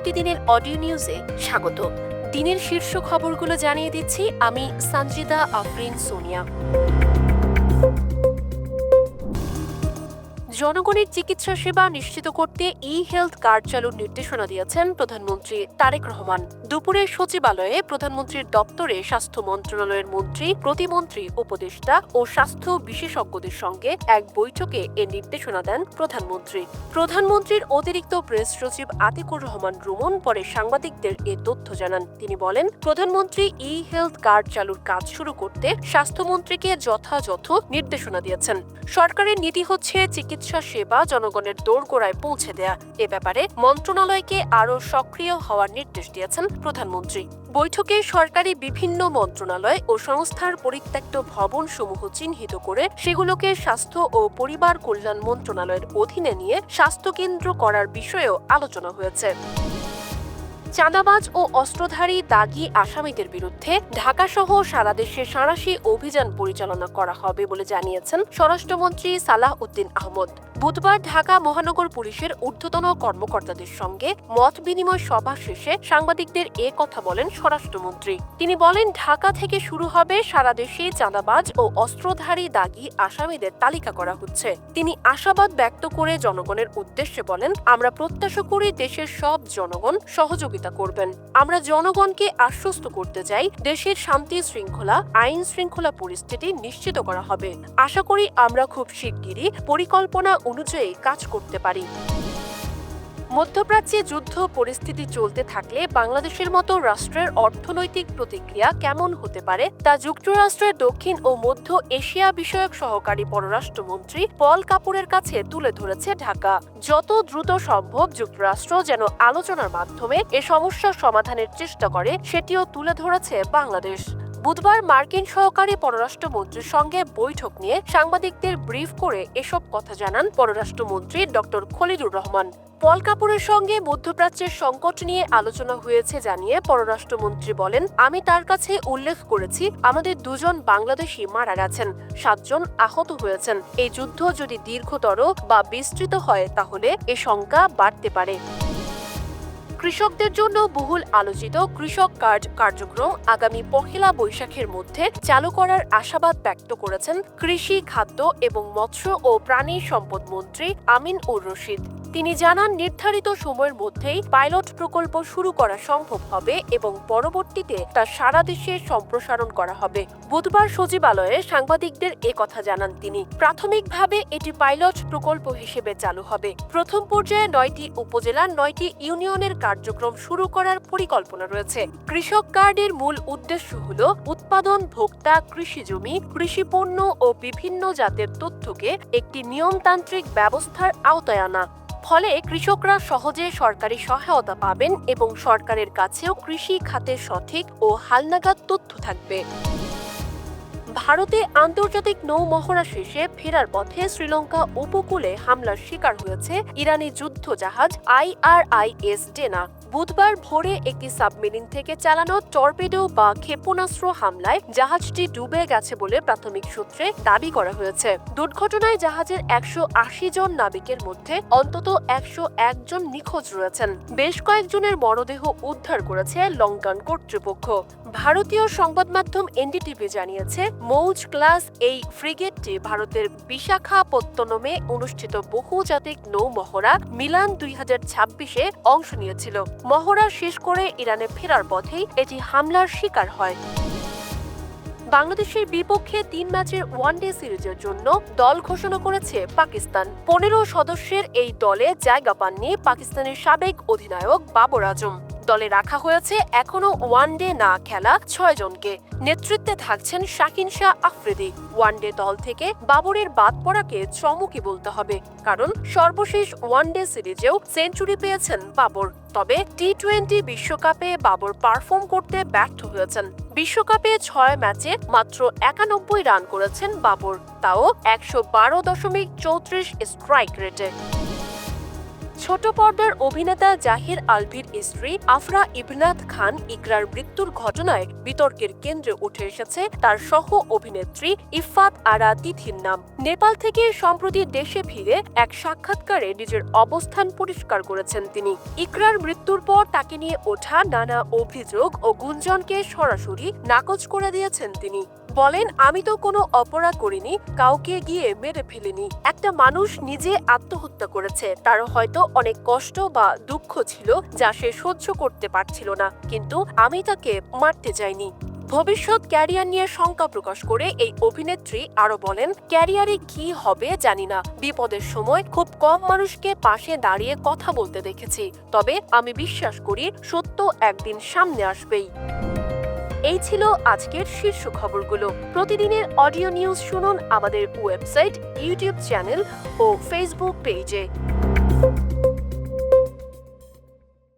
প্রতিদিনের অডিও নিউজে স্বাগত। দিনের শীর্ষ খবরগুলো জানিয়ে দিচ্ছি আমি সঞ্জিদা আফরিন সোনিয়া। জনগণের চিকিৎসা সেবা নিশ্চিত করতে ই-হেলথ কার্ড চালুর নির্দেশনা দিয়েছেন প্রধানমন্ত্রী তারেক রহমান। দুপুরে সচিবালয়ে প্রধানমন্ত্রীর দপ্তরে স্বাস্থ্য মন্ত্রণালয়ের মন্ত্রী, প্রতিমন্ত্রী, উপদেষ্টা ও স্বাস্থ্য বিশেষজ্ঞদের সঙ্গে এক বৈঠকে এ নির্দেশনা দেন প্রধানমন্ত্রী। প্রধানমন্ত্রীর অতিরিক্ত প্রেস সচিব আতিকুর রহমান রুমন পরে সাংবাদিকদের এ তথ্য জানান। তিনি বলেন, প্রধানমন্ত্রী ই-হেলথ কার্ড চালুর কাজ শুরু করতে স্বাস্থ্যমন্ত্রীকে যথাযথ নির্দেশনা দিয়েছেন। সরকারের নীতি হচ্ছে চিকিৎসা সেবা জনগণের দোরগোড়ায় পৌঁছে দেয়া। এ ব্যাপারে মন্ত্রণালয়কে আরও সক্রিয় হওয়ার নির্দেশ দিয়েছেন প্রধানমন্ত্রী। বৈঠকে সরকারি বিভিন্ন মন্ত্রণালয় ও সংস্থার পরিত্যক্ত ভবনসমূহ চিহ্নিত করে সেগুলোকে স্বাস্থ্য ও পরিবার কল্যাণ মন্ত্রণালয়ের অধীনে নিয়ে স্বাস্থ্যকেন্দ্র করার বিষয়েও আলোচনা হয়েছে। চাঁদাবাজ ও অস্ত্রধারী দাগী আসামিদের বিরুদ্ধে ঢাকাসহ সারা দেশে সাঁড়াশি অভিযান পরিচালনা করা হবে বলে জানিয়েছেন স্বরাষ্ট্রমন্ত্রী সালাহ উদ্দিন আহমদ। বুধবার ঢাকা মহানগর পুলিশের ঊর্ধ্বতন কর্মকর্তাদের সঙ্গে মত বিনিময় সভা শেষে সাংবাদিকদের এ কথা বলেন স্বরাষ্ট্রমন্ত্রী। তিনি বলেন, ঢাকা থেকে শুরু হবে সারা দেশে চাঁদাবাজ ও অস্ত্রধারী দাগী আসামিদের তালিকা করা হচ্ছে। তিনি আশাবাদ ব্যক্ত করে জনগণের উদ্দেশ্যে বলেন, আমরা প্রত্যাশা করি দেশের সব জনগণ সহযোগিতা করবেন। আমরা জনগণকে আশ্বস্ত করতে চাই, দেশের শান্তি শৃঙ্খলা, আইন শৃঙ্খলা পরিস্থিতি নিশ্চিত করা হবে। আশা করি আমরা খুব শিগগিরই পরিকল্পনা অনুযায়ী কাজ করতে পারি। মধ্যপ্রাচ্যে যুদ্ধ পরিস্থিতি চলতে থাকলে বাংলাদেশের মতো রাষ্ট্রের অর্থনৈতিক প্রতিক্রিয়া কেমন হতে পারে তা যুক্তরাষ্ট্রের দক্ষিণ ও মধ্য এশিয়া বিষয়ক সহকারী পররাষ্ট্রমন্ত্রী পল কাপুরের কাছে তুলে ধরেছে ঢাকা। যত দ্রুত সম্ভব যুক্তরাষ্ট্র যেন আলোচনার মাধ্যমে এ সমস্যার সমাধানের চেষ্টা করে সেটিও তুলে ধরেছে বাংলাদেশ। বুধবার মার্কিন সহকারী পররাষ্ট্রমন্ত্রীর সঙ্গে বৈঠক নিয়ে সাংবাদিকদের ব্রিফ করে এসব কথা জানান পররাষ্ট্রমন্ত্রী ডক্টর খলিলুর রহমান। পল কাপুরের সঙ্গে মধ্যপ্রাচ্যের সংকট নিয়ে আলোচনা হয়েছে জানিয়ে পররাষ্ট্রমন্ত্রী বলেন, আমি তার কাছে উল্লেখ করেছি আমাদের 2 জন বাংলাদেশি মারা গেছেন, 7 জন আহত হয়েছেন। এই যুদ্ধ যদি দীর্ঘতর বা বিস্তৃত হয় তাহলে এ সংখ্যা বাড়তে পারে। কৃষকদের জন্য বহুল আলোচিত কৃষক কার্ড কার্যক্রম আগামী 1 বৈশাখের মধ্যে চালু করার আশাবাদ ব্যক্ত করেছেন কৃষি, খাদ্য এবং মৎস্য ও প্রাণী সম্পদ মন্ত্রী আমিন উর রশিদ। তিনি জানান, নির্ধারিত সময়ের মধ্যেই পাইলট প্রকল্প শুরু করা সম্ভব হবে এবং পরবর্তীতে তা সারা দেশে সম্প্রসারণ করা হবে। বুধবার সচিবালয়ে সাংবাদিকদের এ কথা জানান তিনি। প্রাথমিকভাবে এটি পাইলট প্রকল্প হিসেবে চালু হবে। প্রথম পর্যায়ে 9টি উপজেলা, 9টি ইউনিয়নের কার্যক্রম শুরু করার পরিকল্পনা রয়েছে। কৃষক কার্ডের মূল উদ্দেশ্য হল উৎপাদন, ভোক্তা, কৃষি জমি, কৃষি পণ্য ও বিভিন্ন জাতের তথ্যকে একটি নিয়মতান্ত্রিক ব্যবস্থার আওতায় আনা। ফলে কৃষকরা সহজে সরকারি সহায়তা পাবেন এবং সরকারের কাছেও কৃষি খাতের সঠিক ও হালনাগাদ তথ্য থাকবে। ভারতে আন্তর্জাতিক নৌ মহড়া শেষে ফেরার পথে শ্রীলঙ্কা উপকূলে হামলার শিকার হয়েছে ইরানি যুদ্ধ জাহাজ IRIS ডেনা। বুধবার ভোরে একটি সাবমেরিন থেকে চালানো টর্পেডো বা ক্ষেপণাস্ত্র হামলায় জাহাজটি ডুবে গেছে বলে প্রাথমিক সূত্রে দাবি করা হয়েছে। দুর্ঘটনায় জাহাজের 180 জন নাবিকের মধ্যে অন্তত 101 জন নিখোঁজ রয়েছেন। বেশ কয়েকজনের মরদেহ উদ্ধার করেছে লঙ্কান কর্তৃপক্ষ। ভারতীয় সংবাদ মাধ্যম NDTV জানিয়েছে, মৌজ ক্লাস এই ফ্রিগেটটি ভারতের বিশাখাপত্তনমে অনুষ্ঠিত বহুজাতিক নৌ মহড়া মিলান 2026-এ অংশ নিয়েছিল। মহড়া শেষ করে ইরানে ফেরার পথেই এটি হামলার শিকার হয়। বাংলাদেশের বিপক্ষে 3 ম্যাচের ওয়ানডে সিরিজের জন্য দল ঘোষণা করেছে পাকিস্তান। 15 সদস্যের এই দলে জায়গা পাননি পাকিস্তানের সাবেক অধিনায়ক বাবর আজম। দলে রাখা হয়েছে এখনো ওয়ানডে না খেলা 6 জনকে। নেতৃত্বে থাকছেন শাকিন শাহ আফ্রিদি। ওয়ানডে দল থেকে বাবরের বাদ পড়াকে চমকই বলতে হবে, কারণ সর্বশেষ ওয়ানডে সিরিজেও সেঞ্চুরি পেয়েছেন বাবর। তবে টি-20 বিশ্বকাপে বাবর পারফর্ম করতে ব্যর্থ হয়েছেন। বিশ্বকাপে 6 ম্যাচে মাত্র 91 রান করেছেন বাবর, তাও 112.34 স্ট্রাইক রেটে। ছোট পর্দার অভিনেতা জাহির আলভির স্ত্রী আফরা ইবনাত খান ইকরার মৃত্যুর ঘটনায় বিতর্কের কেন্দ্রে উঠে এসেছে তার সহ অভিনেত্রী ইফফাত আরা তিথির নাম। নেপাল থেকে সম্প্রতি দেশে ফিরে এক সাক্ষাৎকারে নিজের অবস্থান পরিষ্কার করেছেন তিনি। ইকরার মৃত্যুর পর তাকে নিয়ে ওঠা নানা অভিযোগ ও গুঞ্জনকে সরাসরি নাকচ করে দিয়েছেন তিনি। বলেন, আমি তো কোনো অপরাধ করিনি, কাউকে গিয়ে মেরে ফেলিনি। একটা মানুষ নিজে আত্মহত্যা করেছে, তার হয়তো অনেক কষ্ট বা দুঃখ ছিল যা সে সহ্য করতে পারছিল না, কিন্তু আমি তাকে মারতে চাইনি। ভবিষ্যৎ ক্যারিয়ার নিয়ে শঙ্কা প্রকাশ করে এই অভিনেত্রী আরো বলেন, ক্যারিয়ারে কি হবে জানি না, বিপদের সময় খুব কম মানুষকে পাশে দাঁড়িয়ে কথা বলতে দেখেছি, তবে আমি বিশ্বাস করি সত্য একদিন সামনে আসবেই। এই ছিল আজকের শীর্ষ খবরগুলো। প্রতিদিনের অডিও নিউজ শুনুন আমাদের ওয়েবসাইট, ইউটিউব চ্যানেল ও ফেসবুক পেজে।